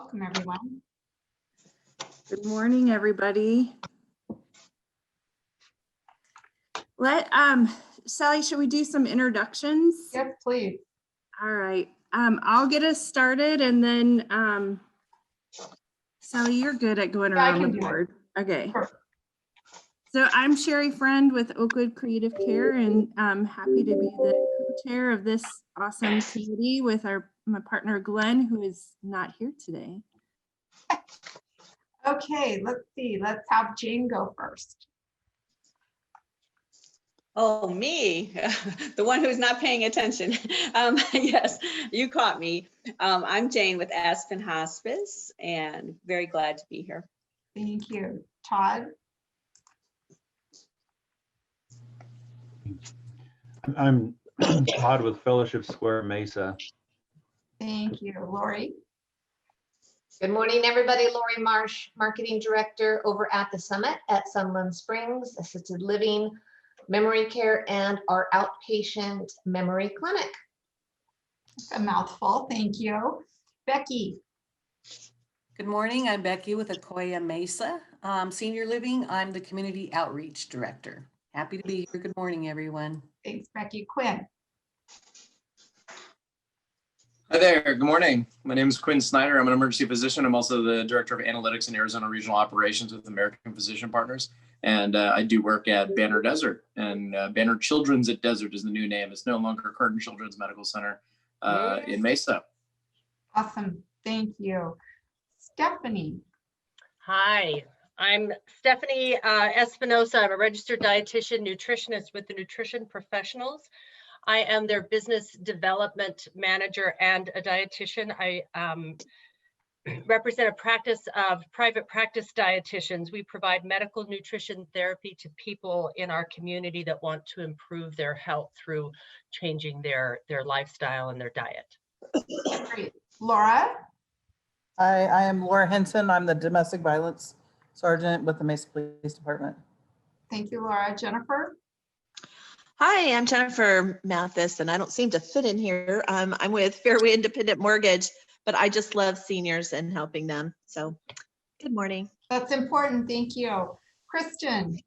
Welcome, everyone. Good morning, everybody. Sally, should we do some introductions? Yes, please. All right. I'll get us started, and then Sally, you're good at going around the board. Okay. Sure. So I'm Sherri Friend with Oakwood Creative Care, and I'm happy to be the co-chair of this awesome committee with my partner Glenn, who is not here today. Okay, let's see. Let's have Jane go first. Oh, me, the one who's not paying attention. Yes, you caught me. I'm Jane with Aspen Hospice and very glad to be here. Thank you. Todd? I'm Todd with Fellowship Square Mesa. Thank you. Lori? Good morning, everybody. Lori Marsh, Marketing Director over at the Summit at Sunland Springs, Assisted Living, Memory Care, and our outpatient memory clinic. That's a mouthful. Thank you. Becky? Good morning, I'm Becky with Akoya Mesa Senior Living. I'm the Community Outreach Director. Happy to be here. Good morning, everyone. Thanks, Becky. Quinn? Hi there, good morning. My name is Quinn Snyder. I'm an emergency physician. I'm also the Director of Analytics and Arizona Regional Operations with American Physician Partners. And I do work at Banner Desert, and Banner Children's at Desert is the new name. It's no longer Curtin Children's Medical Center in Mesa. Awesome. Thank you. Stephanie? Hi, I'm Stephanie Espinoza. I'm a registered dietitian, nutritionist with the Nutrition Professionals. I am their business development manager and a dietitian. I represent a practice of private practice dietitians. We provide medical nutrition therapy to people in our community that want to improve their health through changing their lifestyle and their diet. Great. Laura? Hi, I am Laura Henson. I'm the Domestic Violence Sergeant with the Mesa Police Department. Thank you, Laura. Jennifer? Hi, I'm Jennifer Mathis, and I don't seem to fit in here. I'm with Fairway Independent Mortgage, but I just love seniors and helping them. So good morning. That's important. Thank you. Kristen?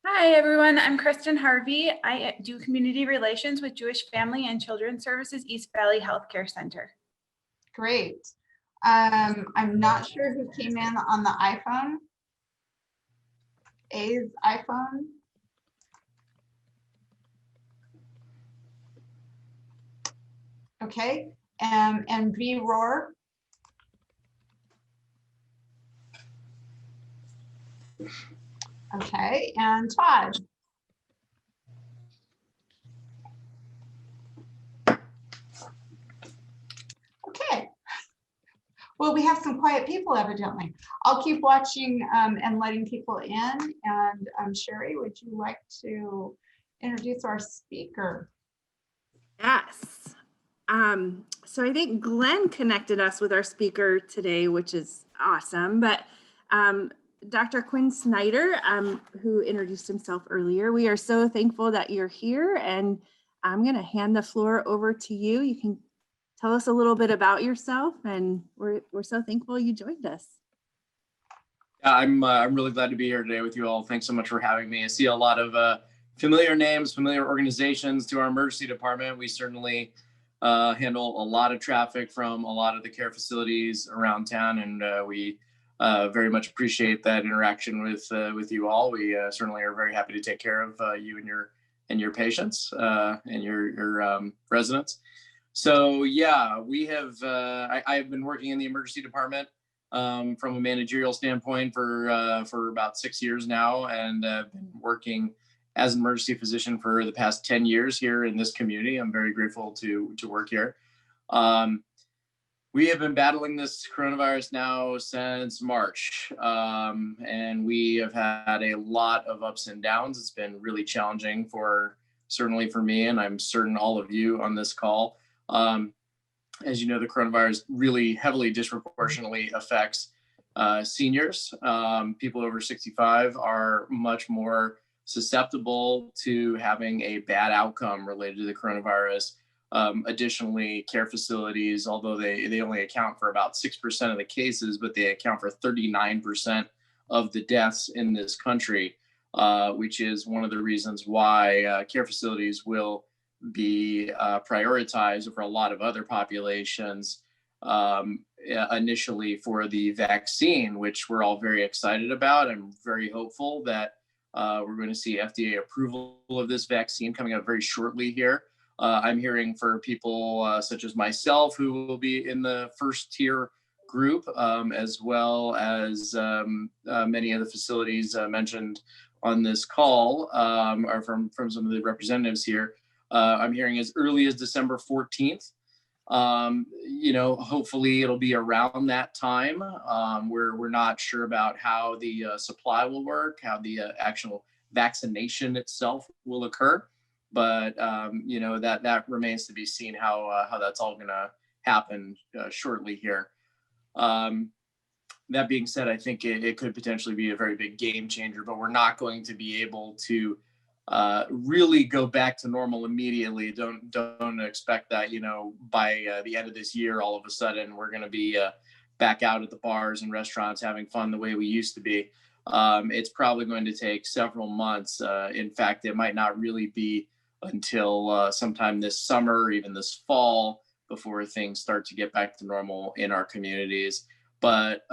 Hi, everyone. I'm Kristen Harvey. I do community relations with Jewish Family and Children's Services East Valley Healthcare Center. Great. I'm not sure who came in on the iPhone. A's iPhone. Okay, and V Roar. Okay, and Todd. Okay. Well, we have some quiet people evidently. I'll keep watching and letting people in. And Sherri, would you like to introduce our speaker? Yes. So I think Glenn connected us with our speaker today, which is awesome. But Dr. Quinn Snyder, who introduced himself earlier, we are so thankful that you're here, and I'm going to hand the floor over to you. You can tell us a little bit about yourself, and we're so thankful you joined us. I'm really glad to be here today with you all. Thanks so much for having me. I see a lot of familiar names, familiar organizations to our emergency department. We certainly handle a lot of traffic from a lot of the care facilities around town, and we very much appreciate that interaction with you all. We certainly are very happy to take care of you and your patients and your residents. So yeah, we have. I have been working in the emergency department from a managerial standpoint for about 6 years now, and been working as an emergency physician for the past 10 years here in this community. I'm very grateful to work here. We have been battling this coronavirus now since March, and we have had a lot of ups and downs. It's been really challenging certainly for me, and I'm certain all of you on this call. As you know, the coronavirus really heavily disproportionately affects seniors. People over 65 are much more susceptible to having a bad outcome related to the coronavirus Additionally, care facilities, although they only account for about 6% of the cases, but they account for 39% of the deaths in this country, which is one of the reasons why care facilities will be prioritized over a lot of other populations initially for the vaccine, which we're all very excited about. I'm very hopeful that we're going to see FDA approval of this vaccine coming up very shortly here. I'm hearing for people such as myself who will be in the first tier group, as well as many of the facilities mentioned on this call, or from some of the representatives here. I'm hearing as early as December 14th. Hopefully it'll be around that time. We're not sure about how the supply will work, how the actual vaccination itself will occur. But that remains to be seen how that's all going to happen shortly here. That being said, I think it could potentially be a very big game changer, but we're not going to be able to really go back to normal immediately. Don't expect that by the end of this year, all of a sudden we're going to be back out at the bars and restaurants having fun the way we used to be. It's probably going to take several months. In fact, it might not really be until sometime this summer or even this fall before things start to get back to normal in our communities. But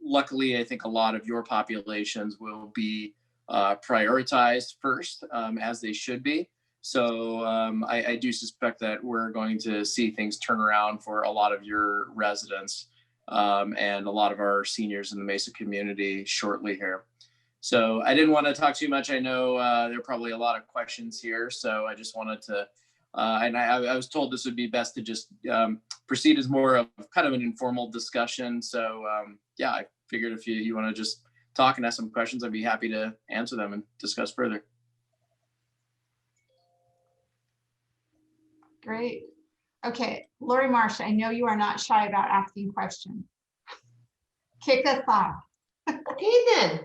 luckily, I think a lot of your populations will be prioritized first, as they should be. So I do suspect that we're going to see things turn around for a lot of your residents and a lot of our seniors in the Mesa community shortly here. So I didn't want to talk too much. I know there are probably a lot of questions here. So I just wanted to, and I was told this would be best to just proceed as more of kind of an informal discussion. So yeah, I figured if you want to just talk and ask some questions, I'd be happy to answer them and discuss further. Great. Okay, Lori Marsh, I know you are not shy about asking questions. Kick us off. Okay then.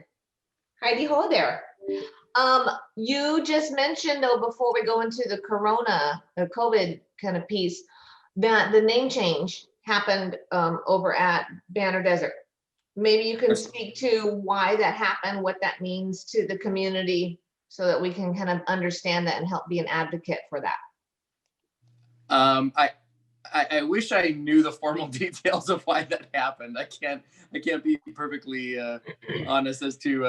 Heidi ho there. You just mentioned though, before we go into the COVID kind of piece, that the name change happened over at Banner Desert. Maybe you can speak to why that happened, what that means to the community, so that we can kind of understand that and help be an advocate for that. I wish I knew the formal details of why that happened. I can't be perfectly honest as to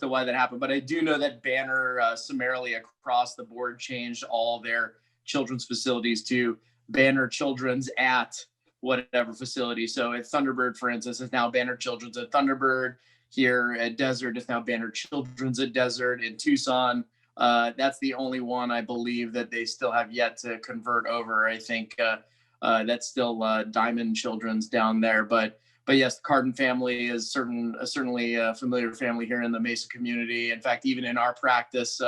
why that happened, but I do know that Banner summarily across the board changed all their children's facilities to Banner Children's at whatever facility. So at Thunderbird, for instance, is now Banner Children's at Thunderbird. Here at Desert, it's now Banner Children's at Desert. In Tucson, that's the only one I believe that they still have yet to convert over. I think that's still Diamond Children's down there. But yes, the Cardin family is certainly a familiar family here in the Mesa community. In fact, even in our practice,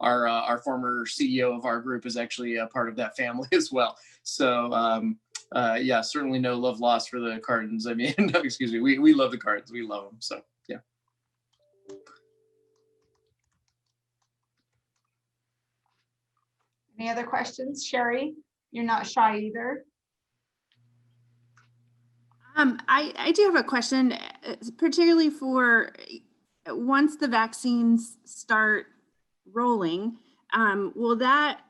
our former CEO of our group is actually a part of that family as well. So yeah, certainly no love lost for the Cardins. I mean, no, excuse me, we love the Cardins. We love them. So yeah. Any other questions? Sherri, you're not shy either. I do have a question, particularly for once the vaccines start rolling, how will that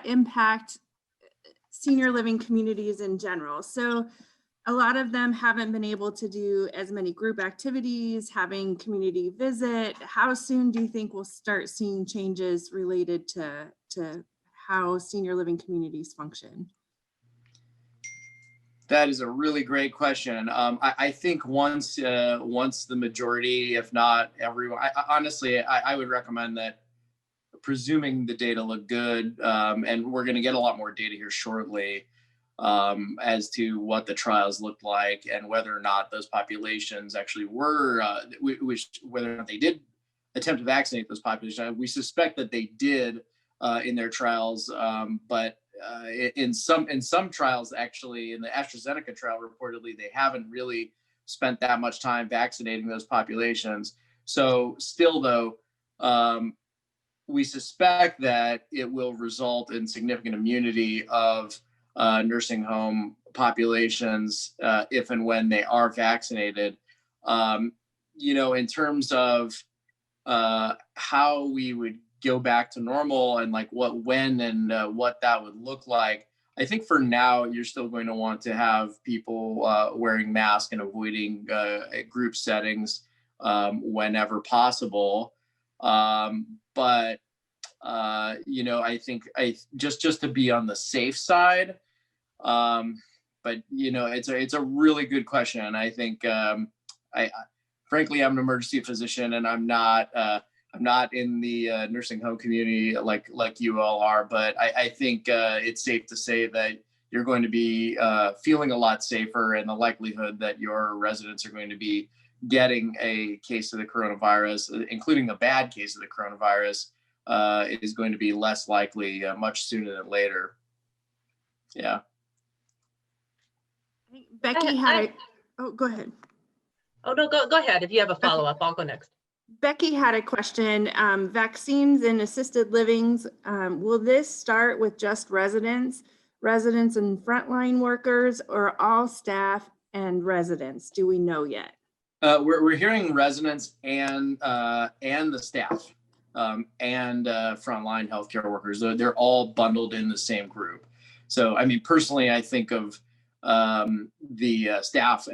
impact senior living communities in general? So a lot of them haven't been able to do as many group activities, having community visit. How soon do you think we'll start seeing changes related to how senior living communities function? That is a really great question. I think once the majority, if not everyone, honestly, I would recommend that, presuming the data look good, and we're going to get a lot more data here shortly as to what the trials looked like and whether or not those populations actually were, whether or not they did attempt to vaccinate those populations. We suspect that they did in their trials, but in some trials, actually, in the AstraZeneca trial, reportedly, they haven't really spent that much time vaccinating those populations. So still, though, we suspect that it will result in significant immunity of nursing home populations if and when they are vaccinated. In terms of how we would go back to normal and like when and what that would look like, I think for now you're still going to want to have people wearing masks and avoiding group settings whenever possible. But I think just to be on the safe side. But it's a really good question. And I think frankly, I'm an emergency physician, and I'm not in the nursing home community like you all are. But I think it's safe to say that you're going to be feeling a lot safer, and the likelihood that your residents are going to be getting a case of the coronavirus, including a bad case of the coronavirus, is going to be less likely much sooner than later. Yeah. Becky had oh, go ahead. Oh, no, go ahead. If you have a follow-up, I'll go next. Becky had a question. Vaccines in assisted livings, will this start with just residents and frontline workers, or all staff and residents? Do we know yet? We're hearing residents and the staff and frontline healthcare workers. They're all bundled in the same group. So, I mean, personally, I think of the staff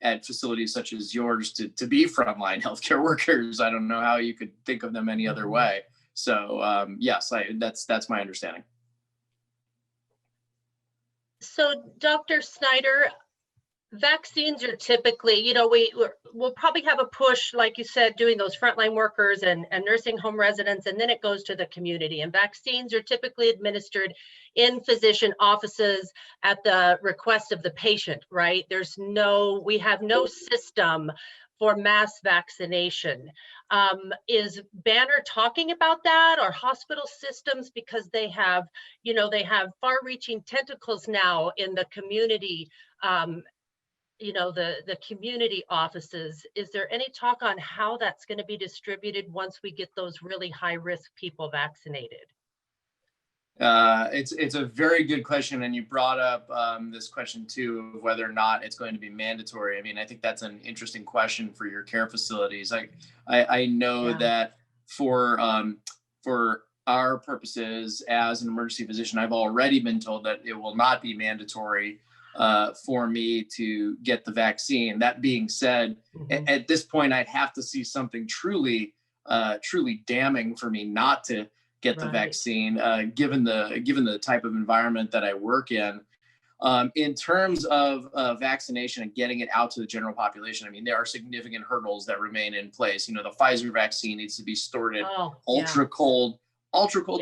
at facilities such as yours to be frontline healthcare workers. I don't know how you could think of them any other way. So yes, that's my understanding. So Dr. Snyder, vaccines are typically, we'll probably have a push, like you said, doing those frontline workers and nursing home residents, and then it goes to the community. And vaccines are typically administered in physician offices at the request of the patient, right? We have no system for mass vaccination. Is Banner talking about that, or hospital systems, because they have far-reaching tentacles now in the community, the community offices? Is there any talk on how that's going to be distributed once we get those really high-risk people vaccinated? It's a very good question, and you brought up this question too of whether or not it's going to be mandatory. I mean, I think that's an interesting question for your care facilities. I know that for our purposes as an emergency physician, I've already been told that it will not be mandatory for me to get the vaccine. That being said, at this point, I'd have to see something truly damning for me not to get the vaccine, given the type of environment that I work in. In terms of vaccination and getting it out to the general population, I mean, there are significant hurdles that remain in place. The Pfizer vaccine needs to be stored at ultra cold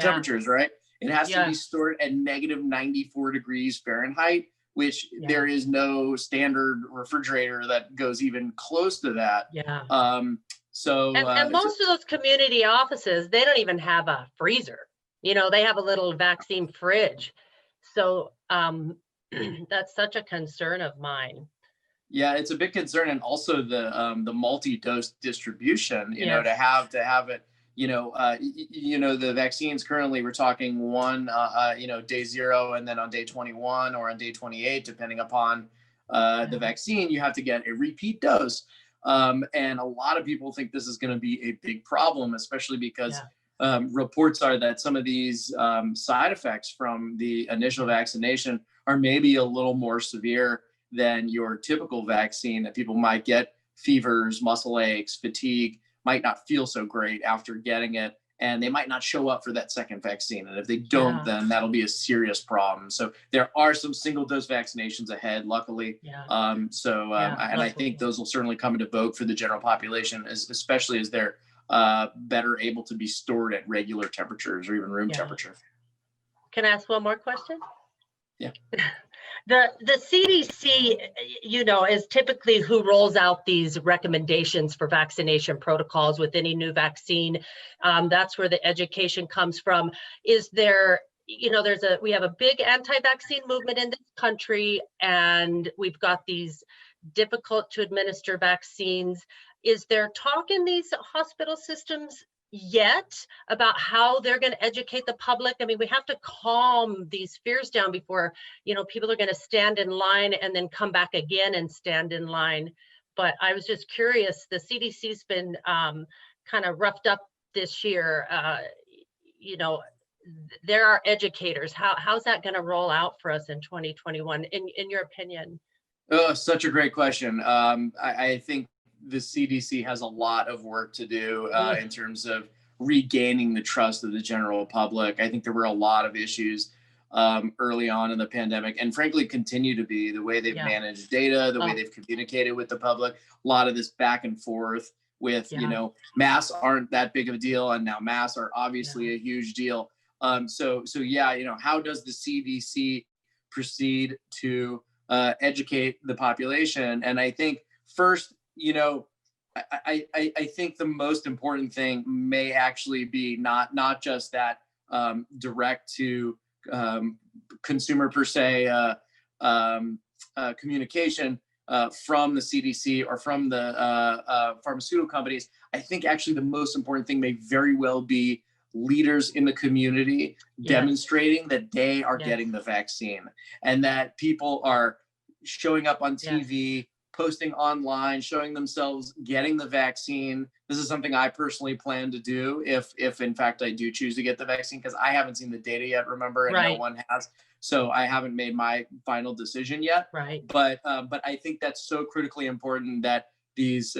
temperatures, right? It has to be stored at -94 degrees Fahrenheit, which there is no standard refrigerator that goes even close to that. And most of those community offices, they don't even have a freezer. They have a little vaccine fridge. So that's such a concern of mine. Yeah, it's a big concern, and also the multi-dose distribution. To have it. The vaccines currently, we're talking one, day 0, and then on day 21 or on day 28, depending upon the vaccine, you have to get a repeat dose. And a lot of people think this is going to be a big problem, especially because reports are that some of these side effects from the initial vaccination are maybe a little more severe than your typical vaccine, that people might get fevers, muscle aches, fatigue, might not feel so great after getting it, and they might not show up for that second vaccine. And if they don't, then that'll be a serious problem. So there are some single dose vaccinations ahead, luckily. And I think those will certainly come into vogue for the general population, especially as they're better able to be stored at regular temperatures or even room temperature. Can I ask one more question? Yeah. The CDC, is typically who rolls out these recommendations for vaccination protocols with any new vaccine. That's where the education comes from. Is there, we have a big anti-vaccine movement in this country, and we've got these difficult to administer vaccines. Is there talk in these hospital systems, yet about how they're going to educate the public. I mean, we have to calm these fears down before, people are going to stand in line and then come back again and stand in line. But I was just curious, the CDC's been kind of roughed up this year. There are educators. How's that going to roll out for us in 2021, in your opinion? Oh, such a great question. I think the CDC has a lot of work to do in terms of regaining the trust of the general public. I think there were a lot of issues early on in the pandemic, and frankly continue to be, the way they've managed data, the way they've communicated with the public, a lot of this back and forth with, masks aren't that big of a deal, and now masks are obviously a huge deal. So how does the CDC proceed to educate the population? And I think first, I think the most important thing may actually be not just that direct to consumer per se communication from the CDC or from the pharmaceutical companies. I think actually the most important thing may very well be leaders in the community demonstrating that they are getting the vaccine, and that people are showing up on TV, posting online, showing themselves getting the vaccine. This is something I personally plan to do if in fact I do choose to get the vaccine, because I haven't seen the data yet, remember, and no one has. So I haven't made my final decision yet. But I think that's so critically important that these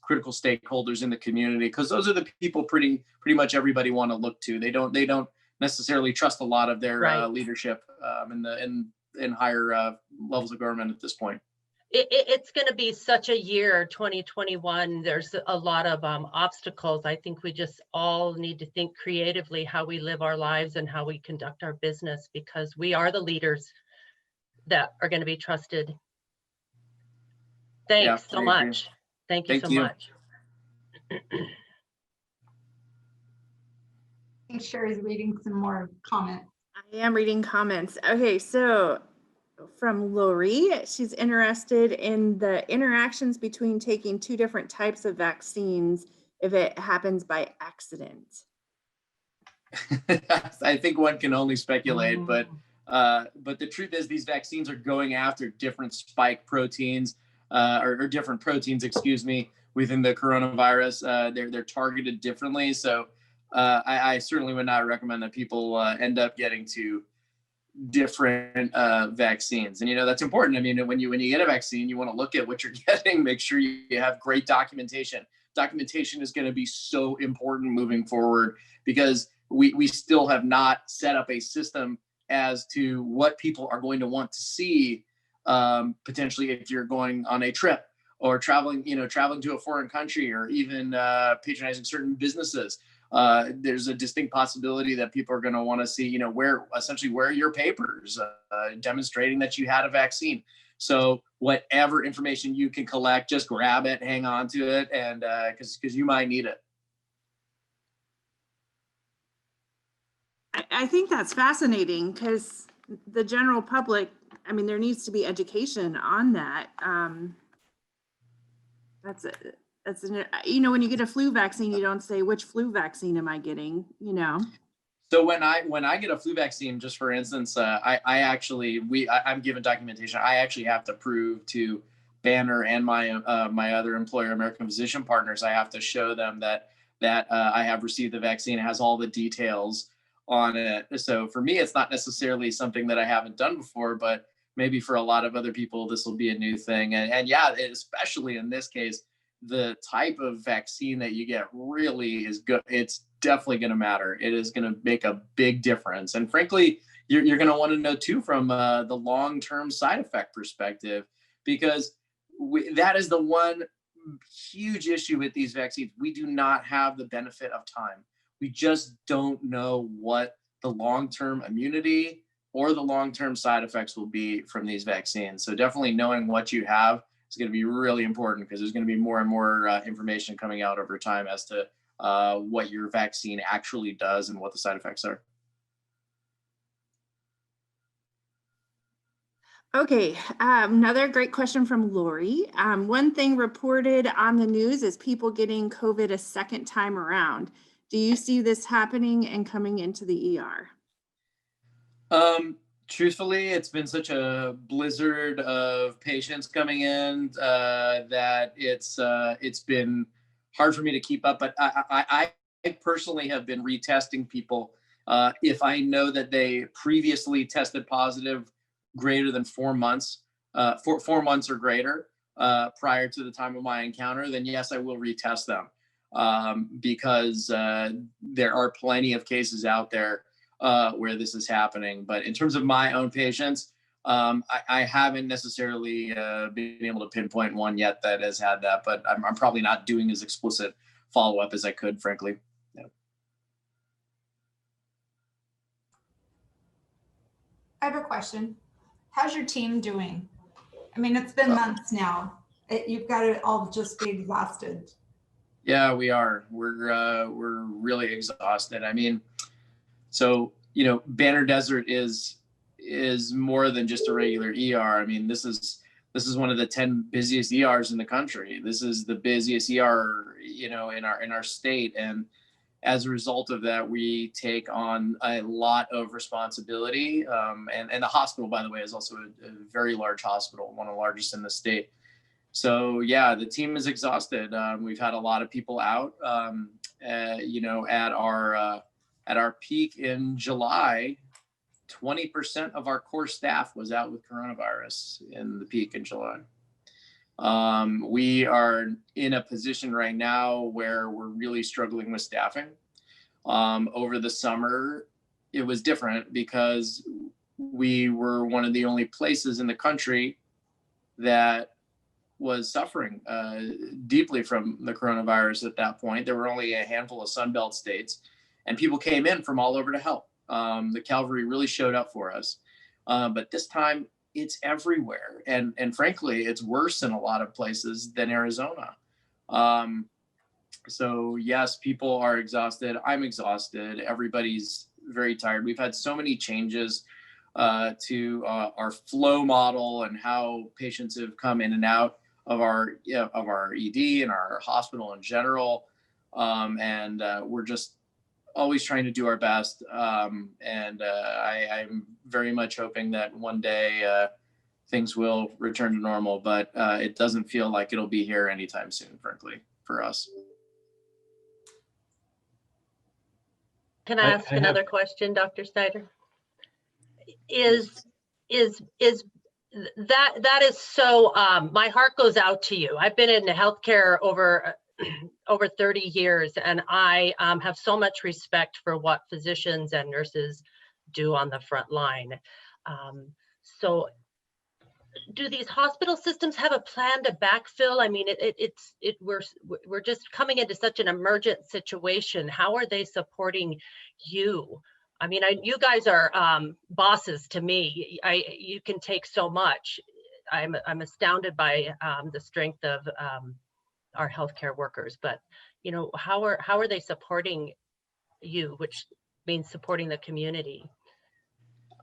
critical stakeholders in the community, because those are the people pretty much everybody want to look to. They don't necessarily trust a lot of their leadership in higher levels of government at this point. It's going to be such a year, 2021. There's a lot of obstacles. I think we just all need to think creatively how we live our lives and how we conduct our business, because we are the leaders that are going to be trusted. Thanks so much. Thank you so much. I think Sherri's reading some more comments. I am reading comments. Okay, so from Lori, she's interested in the interactions between taking two different types of vaccines if it happens by accident. I think one can only speculate, but the truth is these vaccines are going after different spike proteins or different proteins, within the coronavirus. They're targeted differently. So I certainly would not recommend that people end up getting two different vaccines. And that's important. I mean, when you get a vaccine, you want to look at what you're getting, make sure you have great documentation. Documentation is going to be so important moving forward, because we still have not set up a system as to what people are going to want to see potentially if you're going on a trip or traveling to a foreign country, or even patronizing certain businesses. There's a distinct possibility that people are going to want to see, where your papers demonstrating that you had a vaccine. So whatever information you can collect, just grab it, hang on to it, and because you might need it. I think that's fascinating, because the general public, I mean, there needs to be education on that. When you get a flu vaccine, you don't say, which flu vaccine am I getting, So when I get a flu vaccine, just for instance, I'm given documentation. I actually have to prove to Banner and my other employer, American Physician Partners, I have to show them that I have received the vaccine. It has all the details on it. So for me, it's not necessarily something that I haven't done before, but maybe for a lot of other people, this will be a new thing. And especially in this case, the type of vaccine that you get really is good. It's definitely going to matter. It is going to make a big difference. And frankly, you're going to want to know too, from the long-term side effect perspective, because that is the one huge issue with these vaccines. We do not have the benefit of time. We just don't know what the long-term immunity or the long-term side effects will be from these vaccines. So definitely knowing what you have is going to be really important, because there's going to be more and more information coming out over time as to what your vaccine actually does and what the side effects are. Okay, another great question from Lori. One thing reported on the news is people getting COVID a second time around. Do you see this happening and coming into the ER? Truthfully, it's been such a blizzard of patients coming in that it's been hard for me to keep up. But I personally have been retesting people if I know that they previously tested positive greater than 4 months, 4 months or greater prior to the time of my encounter. Then yes, I will retest them because there are plenty of cases out there where this is happening. But in terms of my own patients, I haven't necessarily been able to pinpoint one yet that has had that, but I'm probably not doing as explicit follow-up as I could, frankly. Yeah. I have a question. How's your team doing? I mean, it's been months now. You've got to all just be exhausted. Yeah, we are. We're really exhausted. I mean, so, Banner Desert is more than just a regular ER. I mean, this is one of the 10 busiest ERs in the country. This is the busiest ER, in our state. And as a result of that, we take on a lot of responsibility. And the hospital, by the way, is also a very large hospital, one of the largest in the state. So yeah, the team is exhausted. We've had a lot of people out, at our peak in July, 20% of our core staff was out with coronavirus in the peak in July. We are in a position right now where we're really struggling with staffing. Over the summer, it was different because we were one of the only places in the country that was suffering deeply from the coronavirus at that point. There were only a handful of Sunbelt states, and people came in from all over to help. The cavalry really showed up for us. But this time, it's everywhere. And frankly, it's worse in a lot of places than Arizona. So yes, people are exhausted. I'm exhausted. Everybody's very tired. We've had so many changes to our flow model and how patients have come in and out of our ED and our hospital in general. And we're just always trying to do our best. I'm very much hoping that one day things will return to normal, but it doesn't feel like it'll be here anytime soon, frankly, for us. Can I ask another question, Dr. Snyder? That is so, my heart goes out to you. I've been in healthcare over 30 years, and I have so much respect for what physicians and nurses do on the front line. So do these hospital systems have a plan to backfill? I mean, we're just coming into such an emergent situation. How are they supporting you? I mean, you guys are bosses to me. You can take so much. I'm astounded by the strength of our healthcare workers, but how are they supporting you, which means supporting the community?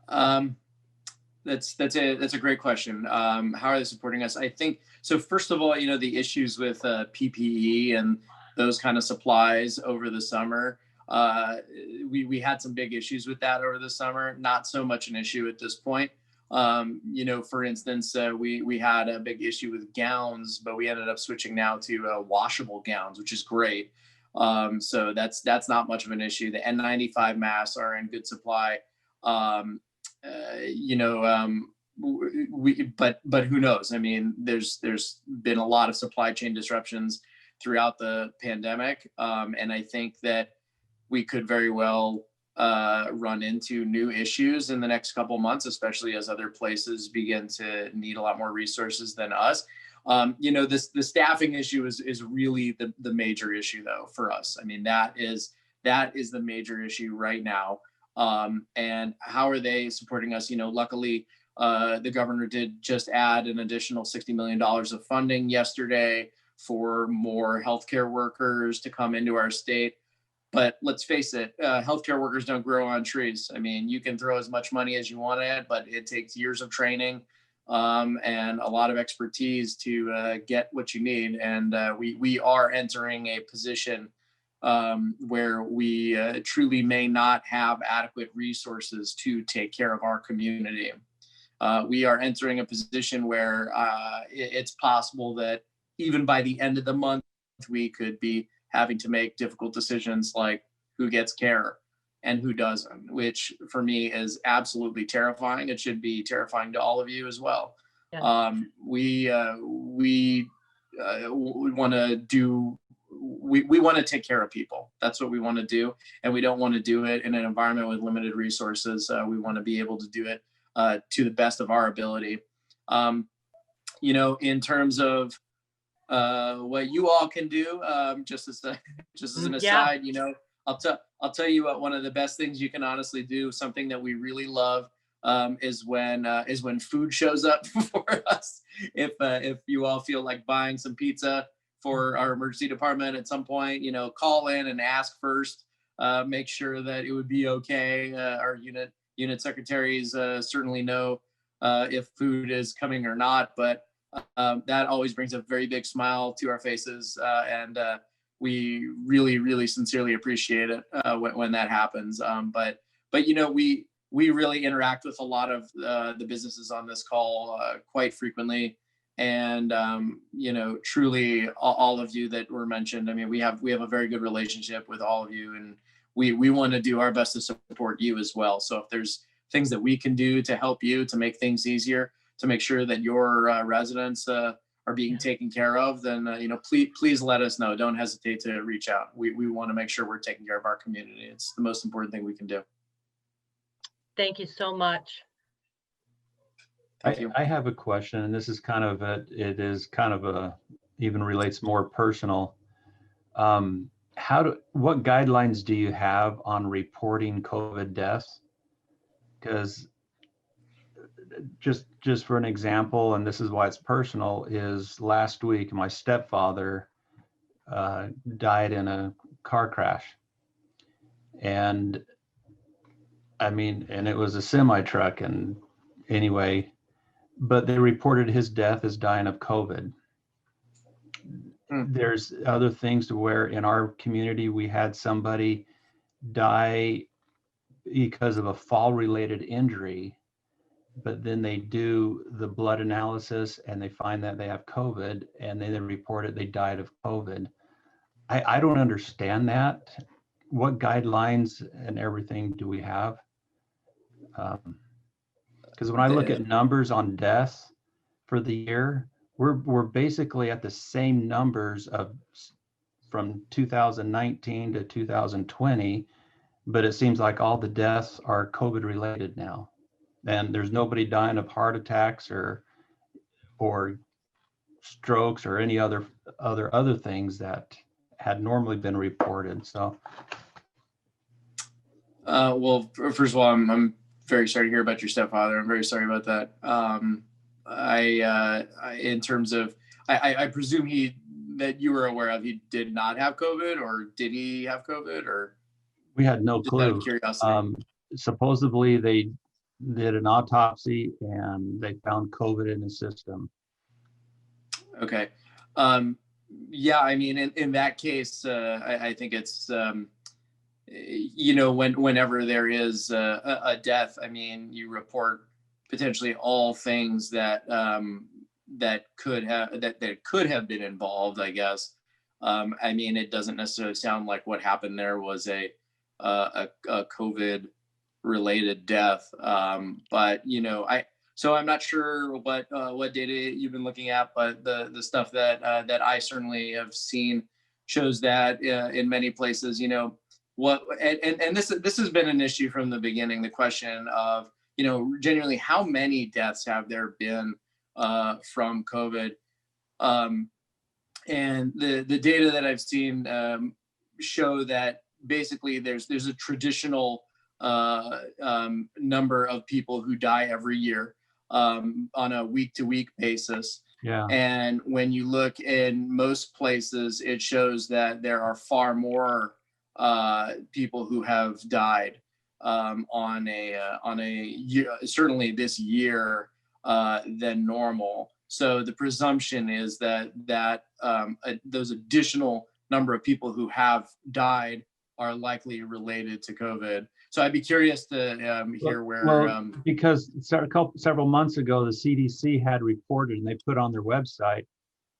That's a great question. How are they supporting us? I think so. First of all, the issues with PPE and those kind of supplies over the summer. We had some big issues with that over the summer. Not so much an issue at this point. For instance, we had a big issue with gowns, but we ended up switching now to washable gowns, which is great. So that's not much of an issue. The N95 masks are in good supply. But who knows? I mean, there's been a lot of supply chain disruptions throughout the pandemic. And I think that we could very well run into new issues in the next couple of months, especially as other places begin to need a lot more resources than us. The staffing issue is really the major issue though for us. I mean, that is the major issue right now. And how are they supporting us? Luckily, the governor did just add an additional $60 million of funding yesterday for more healthcare workers to come into our state. But let's face it, healthcare workers don't grow on trees. I mean, you can throw as much money as you want at it, but it takes years of training and a lot of expertise to get what you need. And we are entering a position where we truly may not have adequate resources to take care of our community. We are entering a position where it's possible that even by the end of the month, we could be having to make difficult decisions like who gets care and who doesn't, which for me is absolutely terrifying. It should be terrifying to all of you as well. Yeah. We want to do, we want to take care of people. That's what we want to do. And we don't want to do it in an environment with limited resources. We want to be able to do it to the best of our ability. In terms of what you all can do, just as an aside, I'll tell you what, one of the best things you can honestly do, something that we really love, is when food shows up for us. If you all feel like buying some pizza for our emergency department at some point, call in and ask first, make sure that it would be okay. Our unit secretaries certainly know if food is coming or not, but that always brings a very big smile to our faces, and we really, really sincerely appreciate it when that happens. But we really interact with a lot of the businesses on this call quite frequently, and truly all of you that were mentioned. I mean, we have a very good relationship with all of you, and we want to do our best to support you as well. So if there's things that we can do to help you, to make things easier, to make sure that your residents are being taken care of, then please let us know. Don't hesitate to reach out. We want to make sure we're taking care of our community. It's the most important thing we can do. Thank you so much. Thank you. I have a question, and this is even relates more personal. What guidelines do you have on reporting COVID deaths? Because just for an example, and this is why it's personal, is last week my stepfather died in a car crash, and it was a semi truck, and anyway, but they reported his death as dying of COVID. There's other things to where in our community we had somebody die because of a fall related injury, but then they do the blood analysis and they find that they have COVID, and then they report it, they died of COVID. I don't understand that. What guidelines and everything do we have? Because when I look at numbers on deaths for the year, we're basically at the same numbers from 2019 to 2020, but it seems like all the deaths are COVID related now. And there's nobody dying of heart attacks or strokes or any other things that had normally been reported. So, well, first of all, I'm very sorry to hear about your stepfather. I'm very sorry about that. In terms of, I presume that you were aware of, he did not have COVID, or did he have COVID, or? We had no clue. Out of curiosity. Supposedly they did an autopsy and they found COVID in his system. Okay. Yeah, I mean, in that case, I think it's, whenever there is a death, I mean, you report potentially all things that could have been involved, I guess. I mean, it doesn't necessarily sound like what happened there was a COVID related death. But so I'm not sure what data you've been looking at, but the stuff that I certainly have seen shows that in many places, and this has been an issue from the beginning, the question of, genuinely how many deaths have there been from COVID? And the data that I've seen show that basically there's a traditional number of people who die every year on a week-to-week basis. Yeah. And when you look in most places, it shows that there are far more people who have died on a year, certainly this year, than normal. So the presumption is that those additional number of people who have died are likely related to COVID. So I'd be curious to hear where. Well, because several months ago, the CDC had reported, and they put on their website,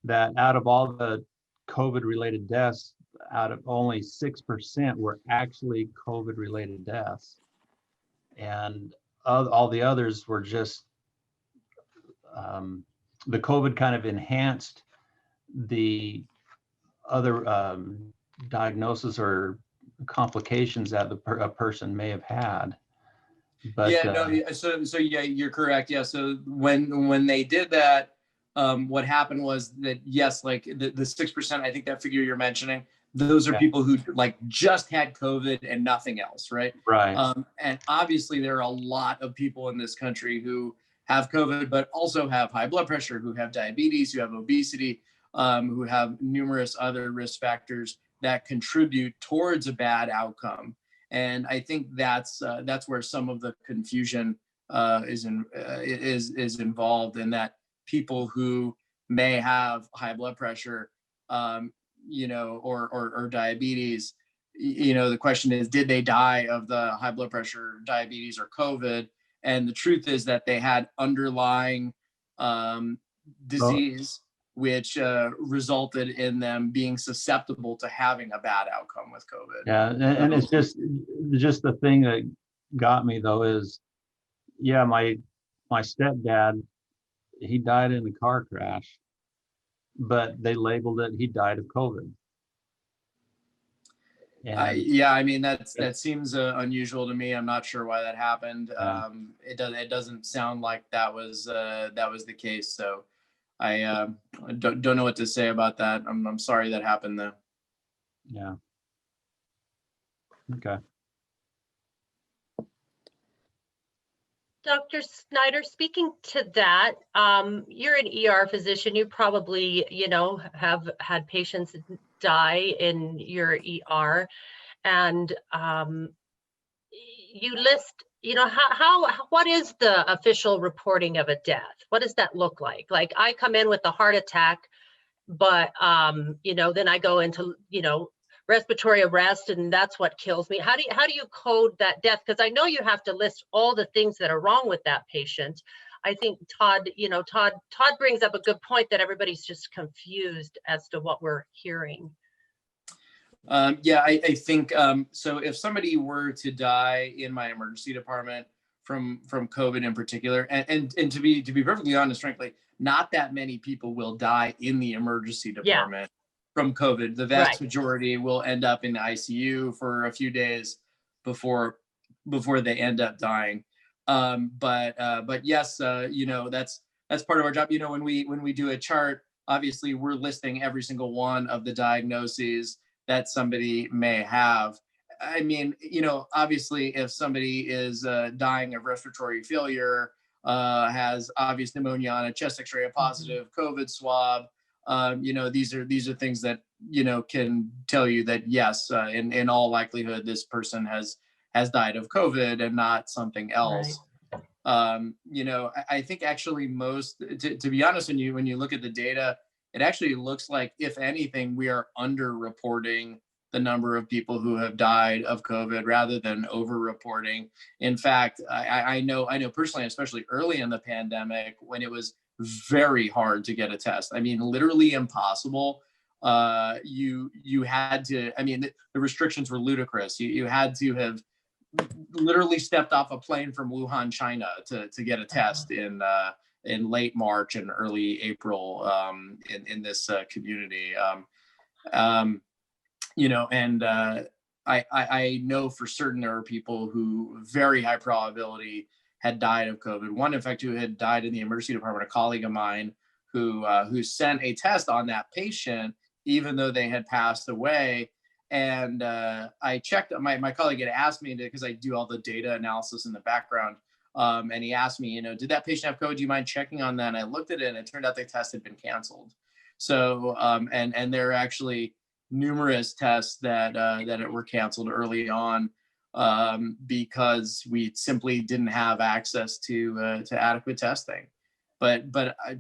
that out of all the COVID-related deaths, out of only 6% were actually COVID-related deaths. And all the others were just, the COVID kind of enhanced the other diagnosis or complications that a person may have had. But yeah, no, so yeah, you're correct. Yeah, so when they did that, what happened was that, yes, like the 6%, I think that figure you're mentioning, those are people who like just had COVID and nothing else, right? Right. And obviously there are a lot of people in this country who have COVID, but also have high blood pressure, who have diabetes, who have obesity, who have numerous other risk factors that contribute towards a bad outcome. And I think that's where some of the confusion is involved, in that people who may have high blood pressure, or diabetes, the question is, did they die of the high blood pressure, diabetes, or COVID? And the truth is that they had underlying disease, which resulted in them being susceptible to having a bad outcome with COVID. Yeah, and it's just the thing that got me though is, yeah, my stepdad, he died in a car crash, but they labeled it, he died of COVID. And yeah, I mean, that seems unusual to me. I'm not sure why that happened. It doesn't sound like that was the case. So I don't know what to say about that. I'm sorry that happened though. Yeah. Okay. Dr. Snyder, speaking to that, you're an ER physician. You probably, have had patients die in your ER, and you list, what is the official reporting of a death? What does that look like? Like, I come in with a heart attack, but then I go into, respiratory arrest, and that's what kills me. How do you code that death? Because I know you have to list all the things that are wrong with that patient. I think Todd brings up a good point, that everybody's just confused as to what we're hearing. Yeah, I think so. If somebody were to die in my emergency department from COVID in particular, and to be perfectly honest, frankly, not that many people will die in the emergency department from COVID. The vast majority will end up in the ICU for a few days before they end up dying. But yes, that's part of our job. When we do a chart, obviously we're listing every single one of the diagnoses that somebody may have. I mean, obviously if somebody is dying of respiratory failure, has obvious pneumonia on a chest x-ray, a positive COVID swab, these are things that, can tell you that yes, in all likelihood, this person has died of COVID and not something else. Right. I think actually to be honest, when you look at the data, it actually looks like, if anything, we are underreporting the number of people who have died of COVID rather than over-reporting. In fact, I know personally, especially early in the pandemic, when it was very hard to get a test. I mean, literally impossible. You had to, the restrictions were ludicrous. You had to have literally stepped off a plane from Wuhan, China to get a test in late March and early April in this community. I know for certain there are people who very high probability had died of COVID. One, in fact, who had died in the emergency department, a colleague of mine who sent a test on that patient, even though they had passed away. And I checked, my colleague had asked me because I do all the data analysis in the background. And he asked me, did that patient have COVID? Do you mind checking on that? And I looked at it, and it turned out the test had been canceled. So, and there are actually numerous tests that were canceled early on because we simply didn't have access to adequate testing. But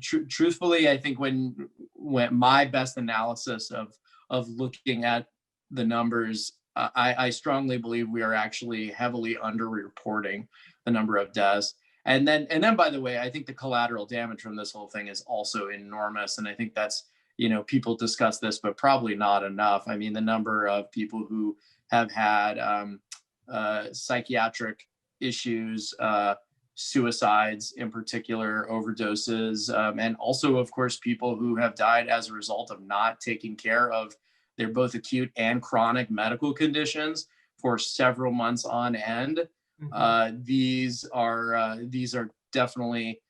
truthfully, I think when my best analysis of of looking at the numbers, I strongly believe we are actually heavily underreporting the number of deaths. And then, by the way, I think the collateral damage from this whole thing is also enormous. And I think that's, people discuss this, but probably not enough. I mean, the number of people who have had psychiatric issues, suicides in particular, overdoses, and also, of course, people who have died as a result of not taking care of their both acute and chronic medical conditions for several months on end. These are definitely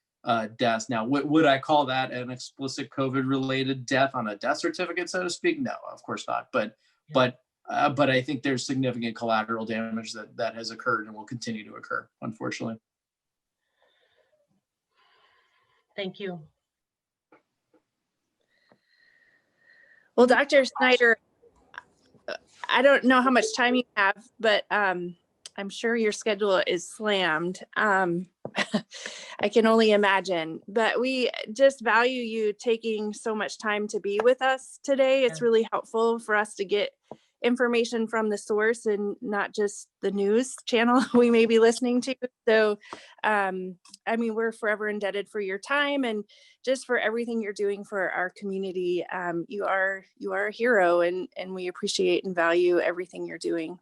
deaths. Now, would I call that an explicit COVID-related death on a death certificate, so to speak? No, of course not. But I think there's significant collateral damage that has occurred and will continue to occur, unfortunately. Thank you. Well, Dr. Snyder, I don't know how much time you have, but I'm sure your schedule is slammed. I can only imagine, but we just value you taking so much time to be with us today. It's really helpful for us to get information from the source and not just the news channel we may be listening to. So, I mean, we're forever indebted for your time and just for everything you're doing for our community. You are a hero, and we appreciate and value everything you're doing.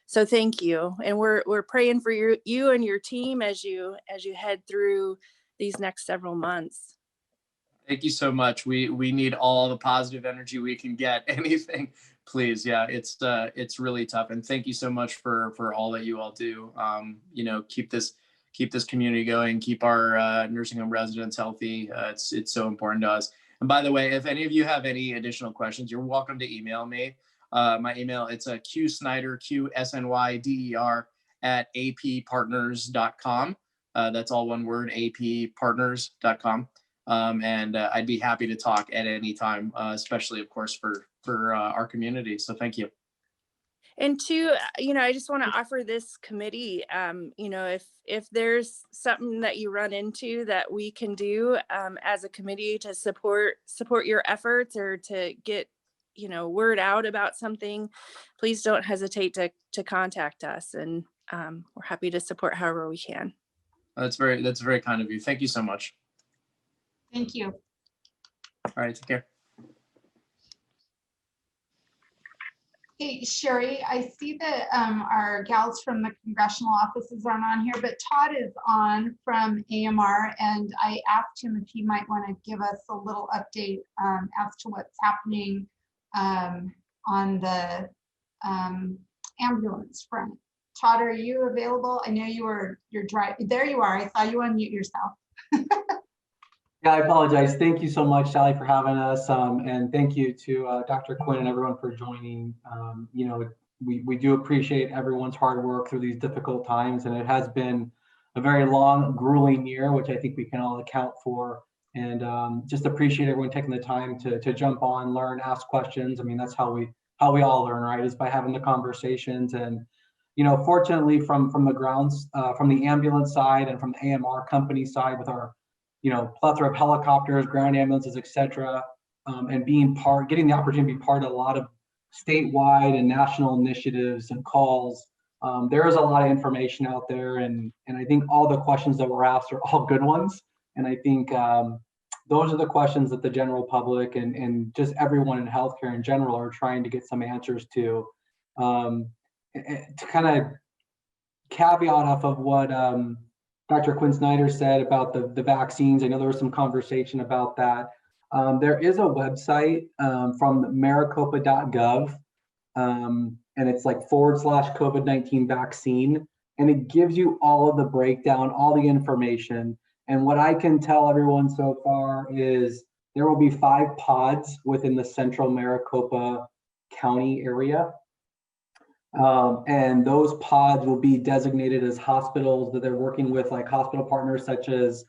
So thank you. And we're praying for you and your team as you head through these next several months. Thank you so much. We need all the positive energy we can get. Anything, please. Yeah, it's really tough. And thank you so much for all that you all do. Keep this community going, keep our nursing home residents healthy. It's so important to us. And by the way, if any of you have any additional questions, you're welcome to email me. My email, it's Q Snyder, QSNYDER @appartners.com. That's all one word, appartners.com. And I'd be happy to talk at any time, especially, of course, for our community. So thank you. And two, I just want to offer this committee, if there's something that you run into that we can do as a committee to support your efforts or to get word out about something, please don't hesitate to contact us, and we're happy to support however we can. That's very kind of you. Thank you so much. Thank you. All right, take care. Hey, Sherri, I see that our gals from the congressional offices aren't on here, but Todd is on from AMR, and I asked him if he might want to give us a little update as to what's happening on the ambulance front. Todd, are you available? I know you're driving. There you are. I saw you unmute yourself. Yeah, I apologize. Thank you so much, Sally, for having us. And thank you to Dr. Quinn and everyone for joining. We do appreciate everyone's hard work through these difficult times. And it has been a very long, grueling year, which I think we can all account for. And just appreciate everyone taking the time to jump on, learn, ask questions. I mean, that's how we all learn, right? Is by having the conversations. And fortunately, from the grounds, from the ambulance side and from the AMR company side, with our plethora of helicopters, ground ambulances, et cetera, and getting the opportunity to be part of a lot of statewide and national initiatives and calls. There is a lot of information out there, and I think all the questions that were asked are all good ones. And I think those are the questions that the general public and just everyone in healthcare in general are trying to get some answers to kind of caveat off of what Dr. Quinn Snyder said about the vaccines. I know there was some conversation about that. There is a website from maricopa.gov, and it's like /COVID-19 vaccine. And it gives you all of the breakdown, all the information. And what I can tell everyone so far is there will be 5 pods within the central Maricopa County area. And those pods will be designated as hospitals that they're working with, like hospital partners such as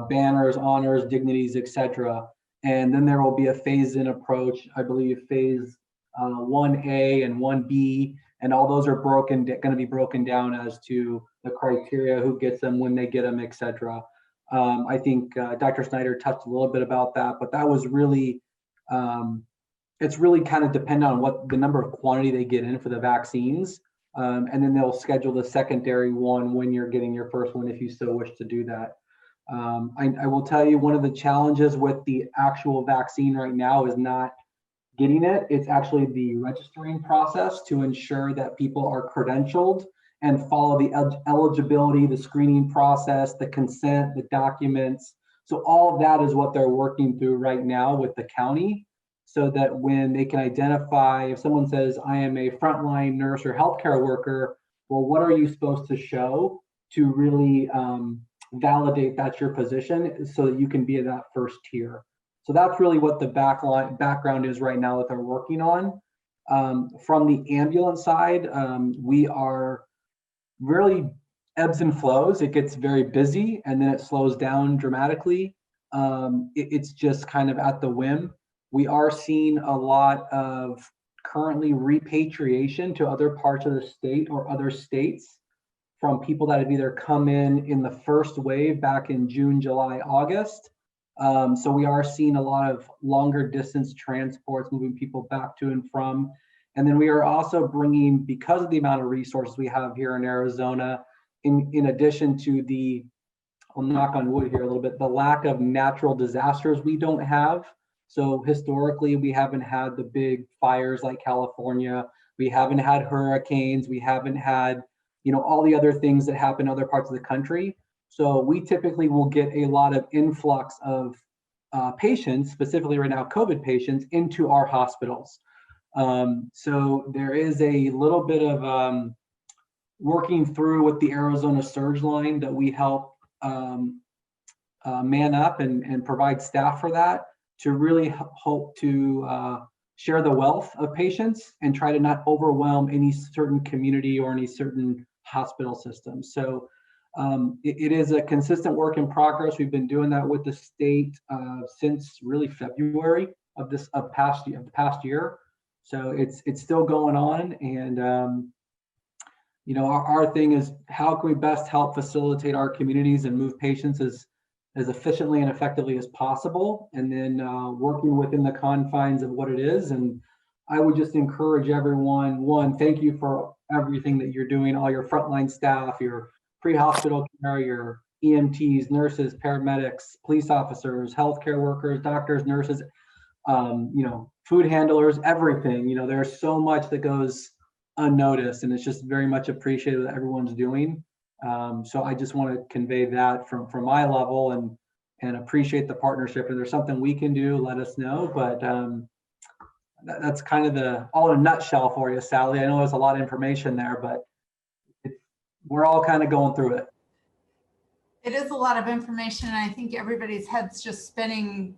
Banners, Honors, Dignities, etc. And then there will be a phased-in approach, I believe phase 1A and 1B, and all those are going to be broken down as to the criteria, who gets them, when they get them, etc. I think Dr. Snyder touched a little bit about that, but that was really it's really kind of dependent on what the number of quantity they get in for the vaccines. And then they'll schedule the secondary one when you're getting your first one, if you so wish to do that. I will tell you, one of the challenges with the actual vaccine right now is not getting it. It's actually the registering process to ensure that people are credentialed and follow the eligibility, the screening process, the consent, the documents. So all of that is what they're working through right now with the county, so that when they can identify, if someone says, I am a frontline nurse or healthcare worker, well, what are you supposed to show to really validate that's your position so that you can be at that first tier? So that's really what the background is right now that they're working on. From the ambulance side, we are really ebbs and flows. It gets very busy and then it slows down dramatically. It's just kind of at the whim. We are seeing a lot of currently repatriation to other parts of the state or other states from people that have either come in the first wave back in June, July, August. So we are seeing a lot of longer distance transports, moving people back to and from. And then we are also bringing, because of the amount of resources we have here in Arizona, in addition to the, I'll knock on wood here a little bit, the lack of natural disasters we don't have. So historically, we haven't had the big fires like California. We haven't had hurricanes. We haven't had, all the other things that happen in other parts of the country. So we typically will get a lot of influx of patients, specifically right now, COVID patients, into our hospitals. So there is a little bit of working through with the Arizona Surge Line that we help man up and provide staff for that, to really hope to share the wealth of patients and try to not overwhelm any certain community or any certain hospital system. So it is a consistent work in progress. We've been doing that with the state since really February of the past year. So it's still going on. And our thing is, how can we best help facilitate our communities and move patients as efficiently and effectively as possible, and then working within the confines of what it is. And I would just encourage everyone, one, thank you for everything that you're doing, all your frontline staff, your pre-hospital care, your EMTs, nurses, paramedics, police officers, healthcare workers, doctors, nurses, food handlers, everything. There's so much that goes unnoticed, and it's just very much appreciated that everyone's doing. So I just want to convey that from my level and appreciate the partnership. If there's something we can do, let us know. But that's kind of all in a nutshell for you, Sally. I know there's a lot of information there, but we're all kind of going through it. It is a lot of information, and I think everybody's head's just spinning.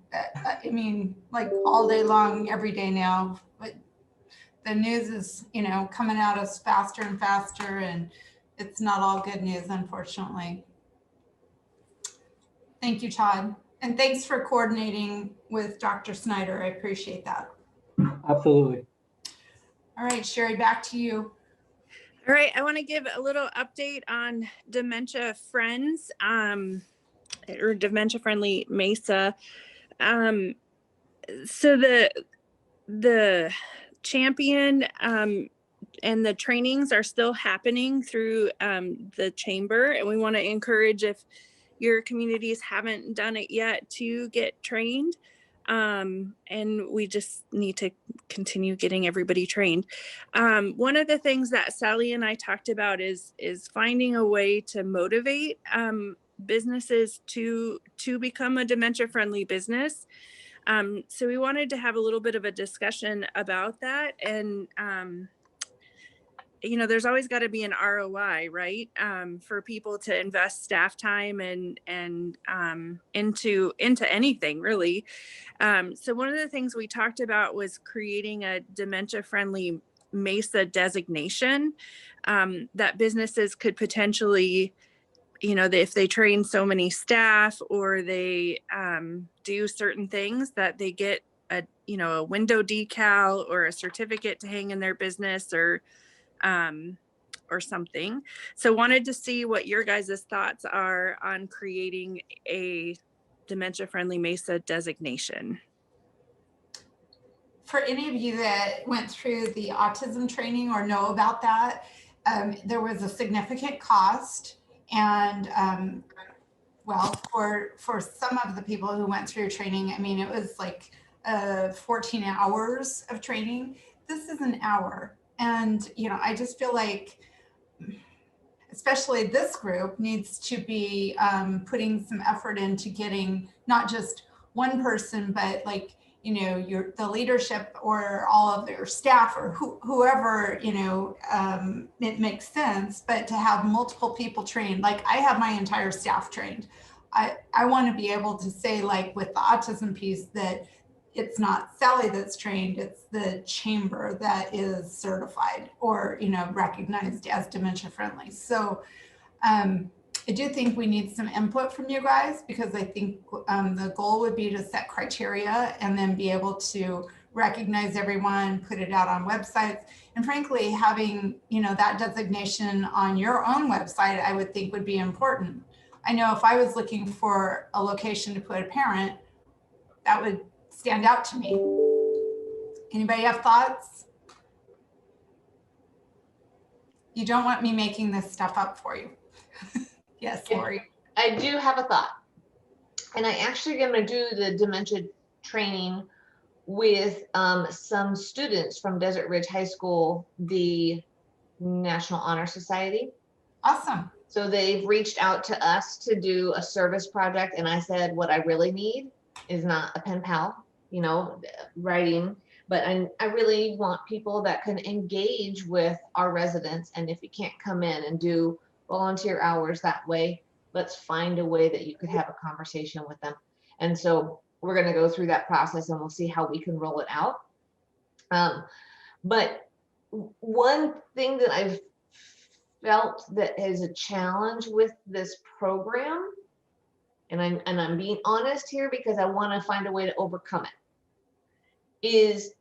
Like all day long, every day now. But the news is, coming at us faster and faster, and it's not all good news, unfortunately. Thank you, Todd. And thanks for coordinating with Dr. Snyder. I appreciate that. Absolutely. All right, Sherri, back to you. All right, I want to give a little update on Dementia Friends, or Dementia Friendly Mesa. So the champion and the trainings are still happening through the chamber, and we want to encourage, if your communities haven't done it yet, to get trained. And we just need to continue getting everybody trained. One of the things that Sally and I talked about is finding a way to motivate businesses to become a dementia friendly business. So we wanted to have a little bit of a discussion about that. And there's always got to be an ROI, right? For people to invest staff time and into anything, really. So one of the things we talked about was creating a dementia-friendly Mesa designation that businesses could potentially, if they train so many staff or they do certain things, that they get a window decal or a certificate to hang in their business or something. So wanted to see what your guys' thoughts are on creating a dementia-friendly Mesa designation. for any of you that went through the autism training or know about that, there was a significant cost. And well, for some of the people who went through training, I mean, it was like 14 hours of training. This is an hour. And, you know, I just feel like, especially this group needs to be putting some effort into getting not just one person, but like, you know, the leadership or all of their staff or whoever, you know, it makes sense, but to have multiple people trained, like I have my entire staff trained. I want to be able to say, like with the autism piece, that it's not Sally that's trained, it's the chamber that is certified or, you know, recognized as dementia friendly. So I do think we need some input from you guys, because I think the goal would be to set criteria and then be able to recognize everyone, put it out on websites. And frankly, having, you know, that designation on your own website, I would think would be important. I know if I was looking for a location to put a parent, that would stand out to me. Anybody have thoughts? You don't want me making this stuff up for you. Yes, Lori. I do have a thought. And I actually am going to do the dementia training with some students from Desert Ridge High School, the National Honor Society. Awesome. So they've reached out to us to do a service project. And I said, what I really need is not a pen pal, you know, writing, but I really want people that can engage with our residents. And if you can't come in and do volunteer hours that way, let's find a way that you could have a conversation with them. And so we're going to go through that process and we'll see how we can roll it out. But one thing that I've felt that is a challenge with this program, and I'm being honest here because I want to find a way to overcome it, is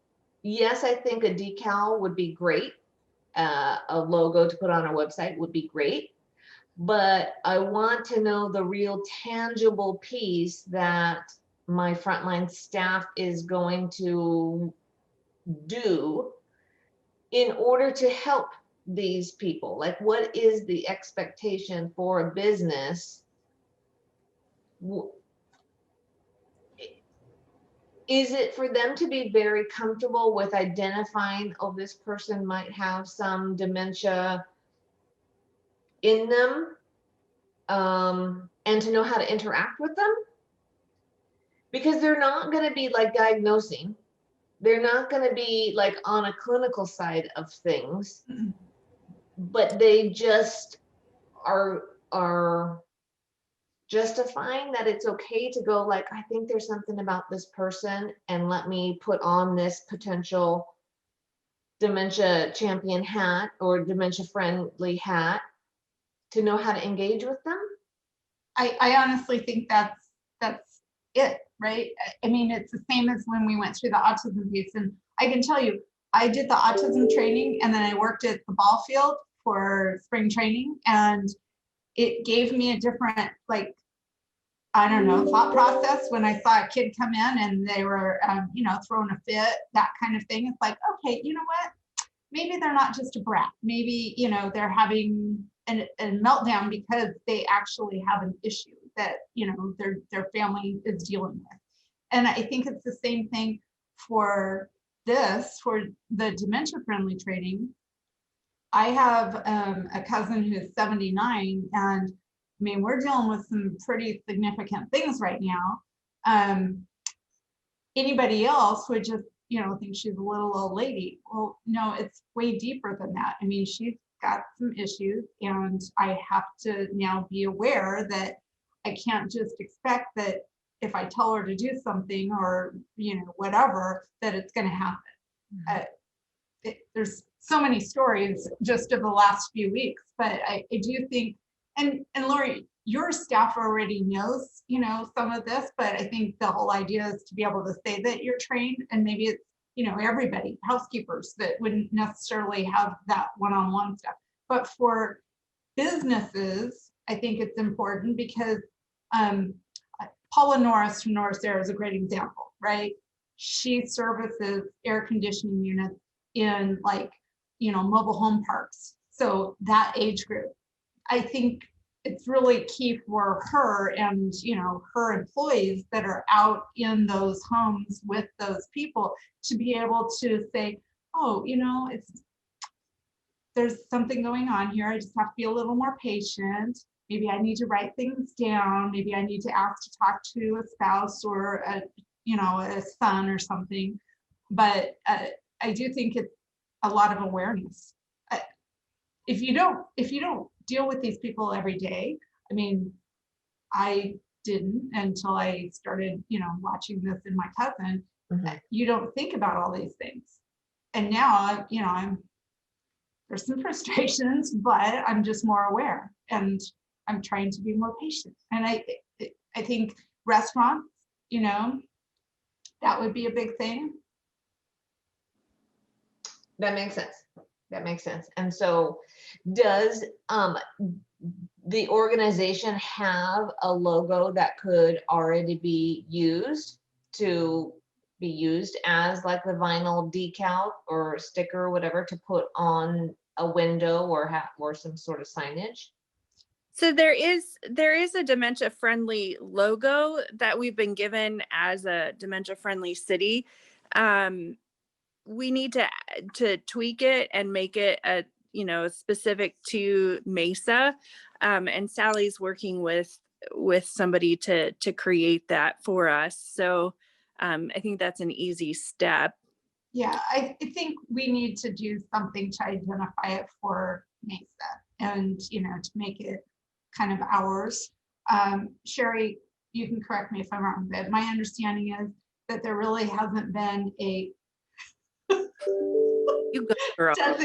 yes, I think a decal would be great. A logo to put on our website would be great. But I want to know the real tangible piece that my frontline staff is going to do in order to help these people. Like, what is the expectation for a business? Is it for them to be very comfortable with identifying, oh, this person might have some dementia in them, and to know how to interact with them? Because they're not going to be like diagnosing. They're not going to be like on a clinical side of things, but they just are justifying that it's okay to go like, I think there's something about this person, and let me put on this potential dementia champion hat or dementia friendly hat to know how to engage with them. I honestly think that's it, right? I mean, it's the same as when we went through the autism piece. And I can tell you, I did the autism training and then I worked at the ball field for spring training, and it gave me a different, like, I don't know, thought process when I saw a kid come in and they were, you know, throwing a fit, that kind of thing. It's like, okay, you know what? Maybe they're not just a brat. Maybe, you know, they're having a meltdown because they actually have an issue that, you know, their family is dealing with. And I think it's the same thing for this, for the dementia friendly training. I have a cousin who's 79, and I mean, we're dealing with some pretty significant things right now. Anybody else would just, you know, think she's a little old lady. Well, no, it's way deeper than that. I mean, she's got some issues, and I have to now be aware that I can't just expect that if I tell her to do something or, you know, whatever, that it's going to happen. There's so many stories just of the last few weeks, but I do think, and Lori, your staff already knows, you know, some of this, but I think the whole idea is to be able to say that you're trained, and maybe it's, you know, everybody, housekeepers that wouldn't necessarily have that one-on-one stuff. But for businesses, I think it's important because Paula Norris from Norris Air is a great example, right? she services air conditioning units in like, mobile home parks. So that age group, I think it's really key for her and, her employees that are out in those homes with those people to be able to say, oh, there's something going on here. I just have to be a little more patient. Maybe I need to write things down. Maybe I need to ask to talk to a spouse or a son or something. But I do think it's a lot of awareness. If you don't deal with these people every day, I mean, I didn't until I started, watching this in my cousin. You don't think about all these things. And now, there's some frustrations, but I'm just more aware and I'm trying to be more patient. And I think restaurants, that would be a big thing. That makes sense. That makes sense. And so does the organization have a logo that could already be used as like the vinyl decal or sticker or whatever to put on a window or some sort of signage? So there is a dementia friendly logo that we've been given as a dementia friendly city. We need to tweak it and make it specific to Mesa. And Sally's working with somebody to create that for us. So I think that's an easy step. Yeah, I think we need to do something to identify it for Mesa and, to make it kind of ours. Sherri, you can correct me if I'm wrong, but my understanding is that there really hasn't been a You go, girl. That's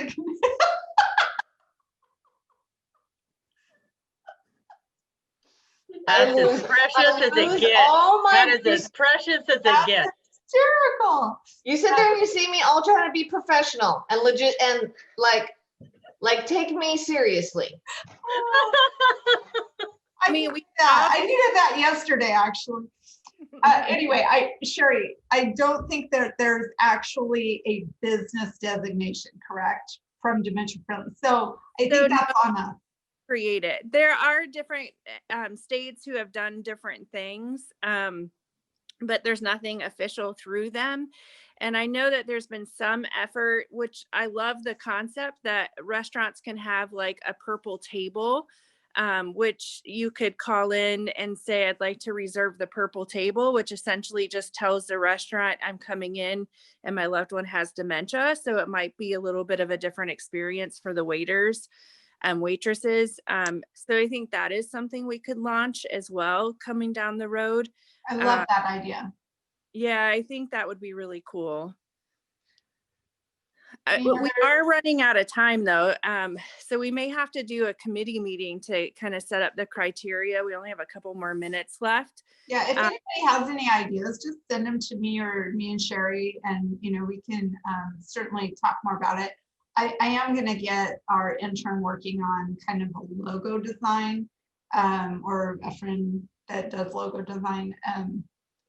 as precious as it gets. Oh my That is as precious as it gets. Hysterical. You sit there and you see me all trying to be professional and legit and like take me seriously. I needed that yesterday, actually. Anyway, Sherri, I don't think that there's actually a business designation, correct, from Dementia Friendly. So I think that's on us. Create it. There are different states who have done different things, but there's nothing official through them. And I know that there's been some effort, which I love the concept that restaurants can have like a purple table, which you could call in and say, I'd like to reserve the purple table, which essentially just tells the restaurant I'm coming in and my loved one has dementia. So it might be a little bit of a different experience for the waiters and waitresses. So I think that is something we could launch as well coming down the road. I love that idea. Yeah, I think that would be really cool. We are running out of time though. So we may have to do a committee meeting to kind of set up the criteria. We only have a couple more minutes left. Yeah, if anybody has any ideas, just send them to me or me and Sherri, and we can certainly talk more about it. I am going to get our intern working on kind of a logo design, or a friend that does logo design,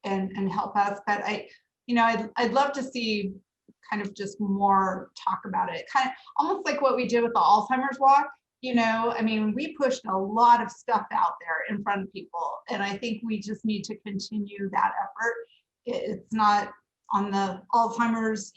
and help us. But I'd love to see kind of just more talk about it, kind of almost like what we did with the Alzheimer's walk. I mean, we pushed a lot of stuff out there in front of people, and I think we just need to continue that effort. It's not on the Alzheimer's,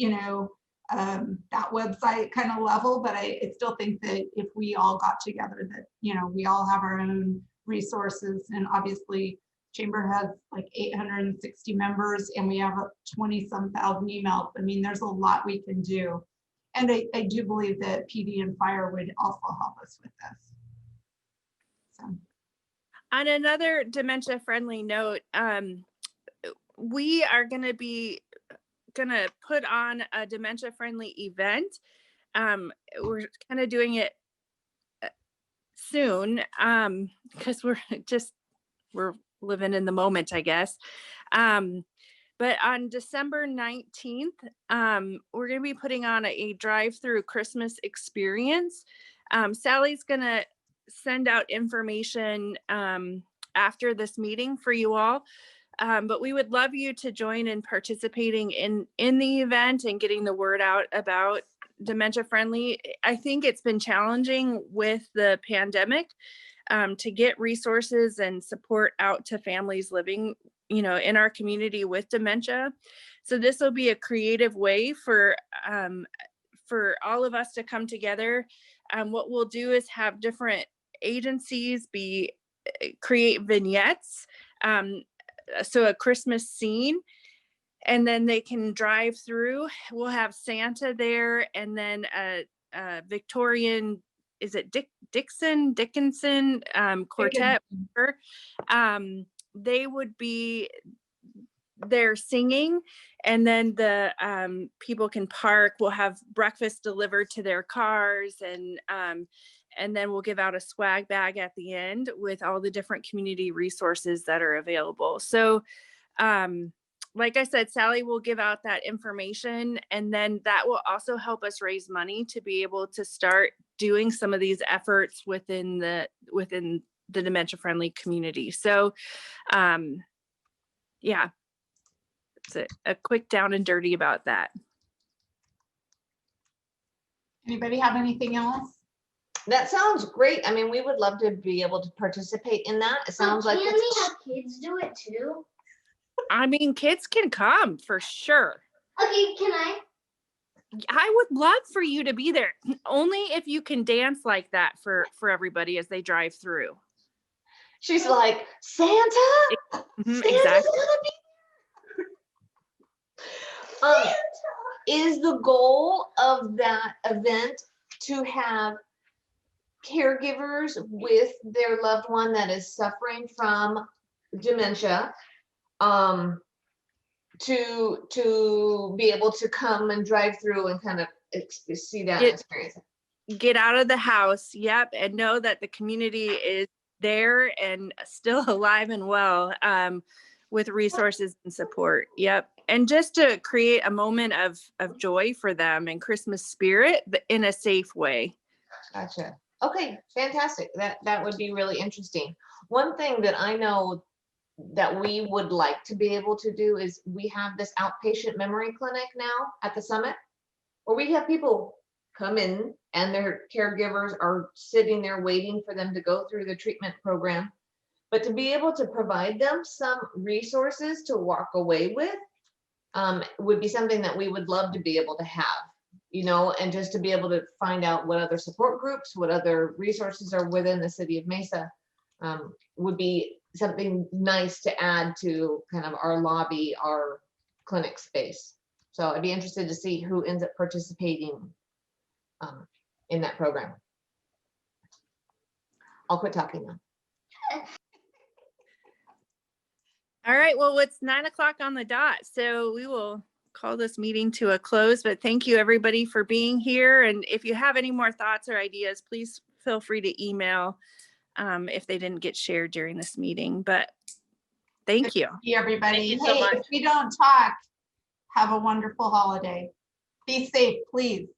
that website kind of level, but I still think that if we all got together, that, we all have our own resources, and obviously Chamber has like 860 members and we have 20-some thousand emails. I mean, there's a lot we can do. And I do believe that PD and fire would also help us with this. So. On another dementia friendly note, we are going to put on a dementia friendly event. We're kind of doing it soon because we're living in the moment, I guess. But on December 19th, we're going to be putting on a drive-through Christmas experience. Sally's going to send out information after this meeting for you all. But we would love you to join in participating in the event and getting the word out about Dementia Friendly. I think it's been challenging with the pandemic to get resources and support out to families living, in our community with dementia. So this will be a creative way for all of us to come together. What we'll do is have different agencies create vignettes. So a Christmas scene, and then they can drive through. We'll have Santa there, and then a Victorian, is it Dickinson quartet. They would be there singing, and then the people can park. We'll have breakfast delivered to their cars, and then we'll give out a swag bag at the end with all the different community resources that are available. So like I said, Sally will give out that information, and then that will also help us raise money to be able to start doing some of these efforts within the dementia friendly community. So yeah, it's a quick down and dirty about that. Anybody have anything else? That sounds great. I mean, we would love to be able to participate in that. It sounds like Can it's we have kids do it too? I mean, kids can come for sure. Okay, can I? I would love for you to be there, only if you can dance like that for everybody as they drive through. She's like, Santa? Santa's Exactly. gonna be there. Is the goal of that event to have caregivers with their loved one that is suffering from dementia, to be able to come and drive through and kind of see that experience? Get out of the house, yep, and know that the community is there and still alive and well, with resources and support. Yep. And just to create a moment of joy for them and Christmas spirit in a safe way. Gotcha. Okay, fantastic. That would be really interesting. One thing that I know that we would like to be able to do is we have this outpatient memory clinic now at the summit, where we have people come in and their caregivers are sitting there waiting for them to go through the treatment program. But to be able to provide them some resources to walk away with would be something that we would love to be able to have, and just to be able to find out what other support groups, what other resources are within the city of Mesa, would be something nice to add to kind of our lobby, our clinic space. So I'd be interested to see who ends up participating in that program. I'll quit talking now. All right, well, it's 9 o'clock on the dot, so we will call this meeting to a close, but thank you everybody for being here. And if you have any more thoughts or ideas, please feel free to email if they didn't get shared during this meeting, but thank you. Thank you, everybody. Thank you so Hey, much. if we don't talk, have a wonderful holiday. Be safe, please.